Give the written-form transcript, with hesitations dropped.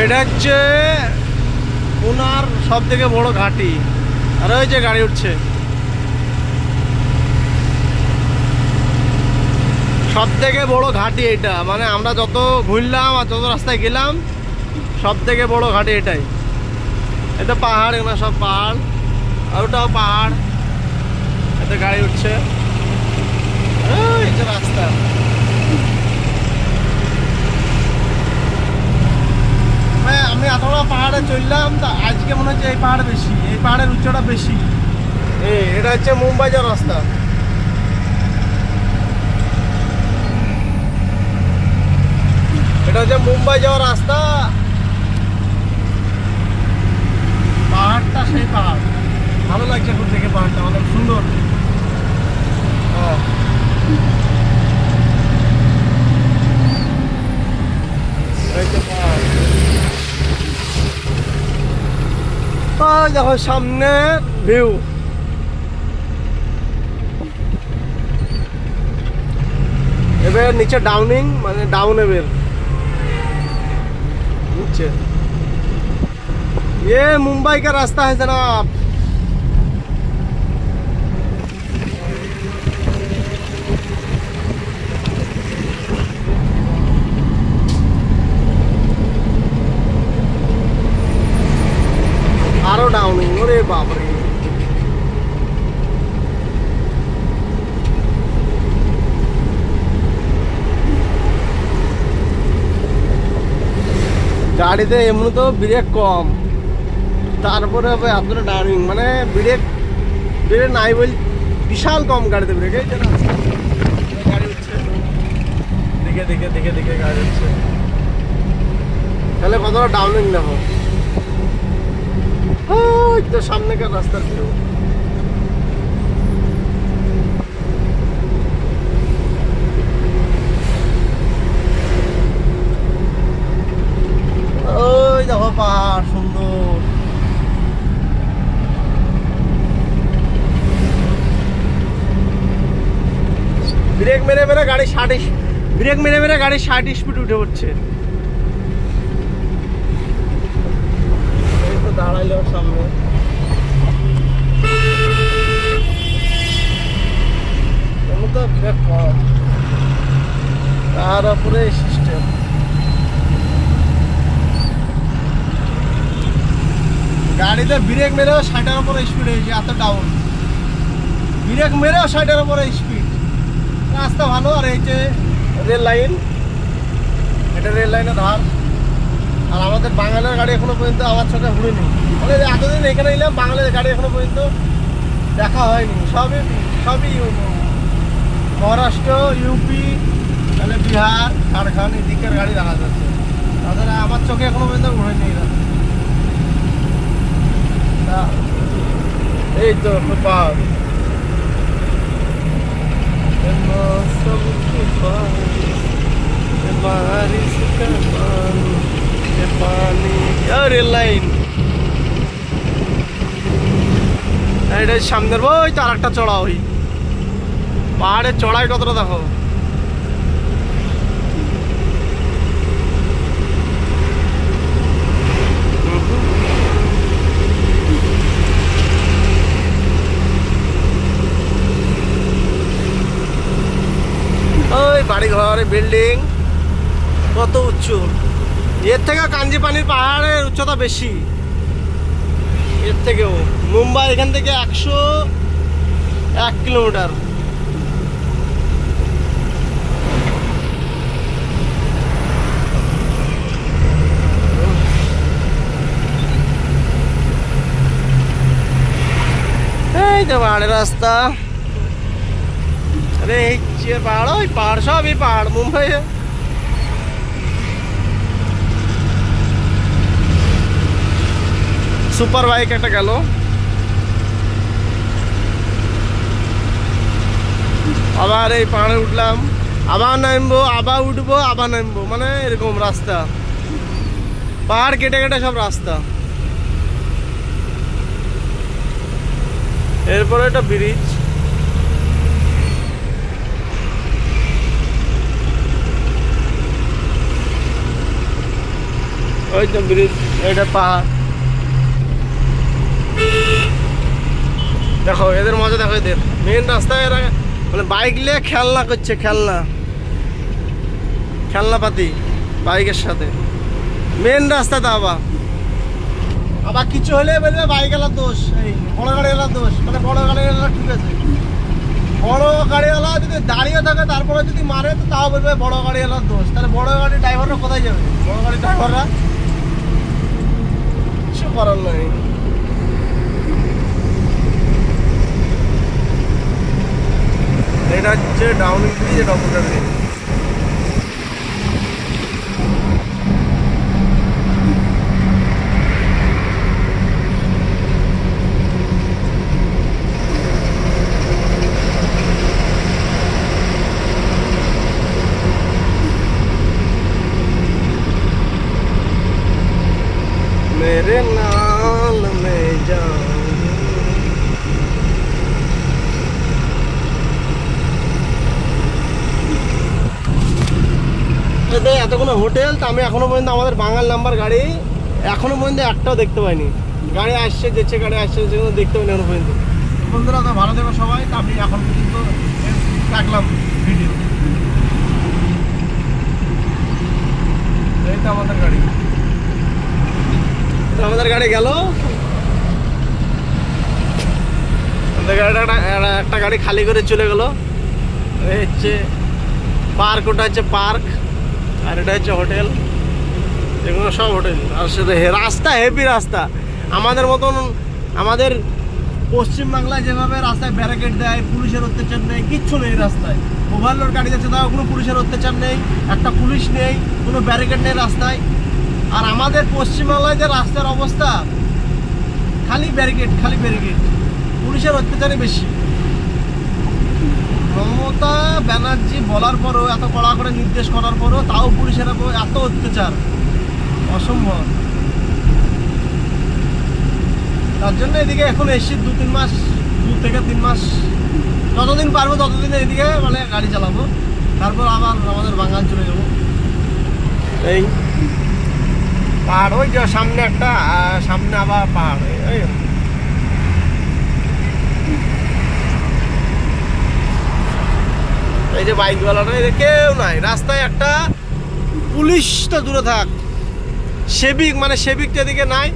এটা হচ্ছে পুনার সব থেকে বড় ঘাটি। আর ওই যে গাড়ি উঠছে, সব থেকে বড় ঘাটি এটা। মানে আমরা যত ঘুরলাম আর যত রাস্তায় গেলাম সব থেকে বড় ঘাটি এটাই। এটা পাহাড়, এগুলো সব পাহাড়, আর ওটাও পাহাড়। এতে গাড়ি উঠছে, এই যে রাস্তা। আমি এতটা পাহাড়ে চললাম, তা আজকে মনে হচ্ছে এই পাহাড় বেশি, এই পাহাড়ের উচ্চতা বেশি। এটা হচ্ছে মুম্বাই যাওয়ার রাস্তা। এটা হচ্ছে মুম্বাই যাওয়ার রাস্তা। পাহাড়টা সেই পাহাড়, ভালো লাগছে এখন থেকে পাহাড়টা, অনেক সুন্দর। দেখো সামনে ভিউ, এবার নিচে ডাউনিং, মানে ডাউন এবার नीचे। ये मुंबई का रास्ता है जनाब। आरो डाउनिंग, अरे बाप रे। গাড়িতে এমনি তো ব্রেক কম, তারপরে হবে আপনার ডাউনিং, মানে ব্রেক নাই বল, বিশাল কম গাড়িতে ব্রেক। এই যে গাড়ি উঠছে, দেখে দেখে দেখে দেখে গাড়ি উঠছে, তাহলে কতটা ডাউনিং নেবো। ওই তো সামনেকার রাস্তার ভিউ। ওই দেখো পাহাড় সুন্দর। ব্রেক মেরে মেরে গাড়ি 60, ব্রেক মেরে মেরে গাড়ি 60 স্পিড উঠে পড়ছে। এই তো দাঁড়াইলো সামনে, তো ব্রেক কম, তার উপরে সিস্টেম। গাড়িতে ব্রেক মেরেও 60-এর উপরে স্পিড হয়েছে, এত ডাউন। ব্রেক মেরেও 60-এর উপরে স্পিড, রাস্তা ভালো। আর এই যে রেল লাইন, এটা রেল লাইনের ধার। আর আমাদের বাঙালির গাড়ি এখনো পর্যন্ত আমার চোখে ঘুরেনি। মানে এতদিন এখানে এলাম, বাঙালির গাড়ি এখনো পর্যন্ত দেখা হয়নি। সবই মহারাষ্ট্র, ইউপি, তাহলে বিহার, ঝাড়খণ্ড, এদিকের গাড়ি দেখা যাচ্ছে। তাছাড়া আমার চোখে এখনো পর্যন্ত ঘুরেনি এরা। এই তো পাহাড়, রেল লাইন। এটা সামনের ওই তো আর একটা চড়া, ওই পাহাড়ের চড়াই কতটা দেখো। ওই বাড়ি ঘর, বিল্ডিং কত উঁচু। এর থেকে কাঞ্জিপানির পাহাড়ের উচ্চতা বেশি, এর থেকেও। মুম্বাই এখান থেকে 101 কিলোমিটার। এই তো পাহাড়ের রাস্তা। अरे पहाड़, पहाड़ सब ही पहाड़ मुंबई है। सुपर बाइक একটা গেল। আবার এই পাহাড়ে উঠলাম, আবার নামবো, আবার উঠবো, আবার নামবো, মানে এরকম রাস্তা। পাহাড় কেটে কেটে সব রাস্তা। এরপরে একটা ব্রিজ। ওই তো ব্রিজ, এটা পাহাড়। দেখো এদের মজা, দেখো এদের মেন রাস্তায় এরা মানে বাইক নিয়ে খেলনা করছে, খেলনাপাতি বাইকের সাথে মেন রাস্তাতে। আবার কিছু হলে বলবে বাইক এলার দোষ, এই বড় গাড়ি এলার দোষ। মানে বড় গাড়ি এলার ঠিক আছে, বড় গাড়িওয়ালা যদি দাঁড়িয়ে থাকে তারপরে যদি মারে তো তাও বলবে বড় গাড়ি এলার দোষ। তাহলে বড় গাড়ির ড্রাইভাররা কোথায় যাবে? বড় গাড়ির ড্রাইভাররা কিছু করার নয়। এটা হচ্ছে ডাউন ব্রিজ, এটা অপোজিট ব্রিজ। मेरे नाल में जाऊं। এতগুলো হোটেল, তো আমি এখনো পর্যন্ত আমাদের বাঙাল নাম্বার গাড়ি এখনো পর্যন্ত একটাও দেখতে পাইনি। গাড়ি আসছে যেছে, গাড়ি আসছে যেগুলো দেখতে পাইনি এখনো পর্যন্ত। বন্ধুরা তো ভালো থেকো সবাই, তো আমি এখন পর্যন্ত রাখলাম ভিডিও। এই তো আমাদের গাড়ি, আমাদের গাড়ি গেল। একটা গাড়ি খালি করে চলে গেল। এই হচ্ছে পার্ক, ওটা হচ্ছে পার্ক, আর এটা হচ্ছে হোটেল। এগুলো সব হোটেল। আর সাথে রাস্তা হেভি রাস্তা। আমাদের মতন আমাদের পশ্চিমবাংলায় যেভাবে রাস্তায় ব্যারিকেড দেয়, পুলিশের অত্যাচার নেই, কিচ্ছু নেই রাস্তায়। ওভারলোড গাড়ি যাচ্ছে তাও কোনো পুলিশের অত্যাচার নেই, একটা পুলিশ নেই, কোনো ব্যারিকেড নেই রাস্তায়। আর আমাদের পশ্চিমবাংলায় যে রাস্তার অবস্থা, খালি ব্যারিকেড, পুলিশের অত্যাচারই বেশি। মমতা ব্যানার্জি বলার পরও, এত কড়া করে নির্দেশ করার পরও তাও পুলিশের এত অত্যাচার, অসম্ভব। তার জন্য এদিকে এখন এসছি 2 থেকে 3 মাস, যতদিন পারবো ততদিন এদিকে মানে গাড়ি চালাবো, তারপর আবার আমাদের বাঙাল চলে যাবো। এই পাহাড়, ওই যে সামনে একটা, সামনে আবার পাহাড়। এই যে বাইকওয়ালাটা, কেউ নাই রাস্তায়। একটা পুলিশ তো দূরে থাক, সেবিক, মানে সেবিক এদিকে নাই।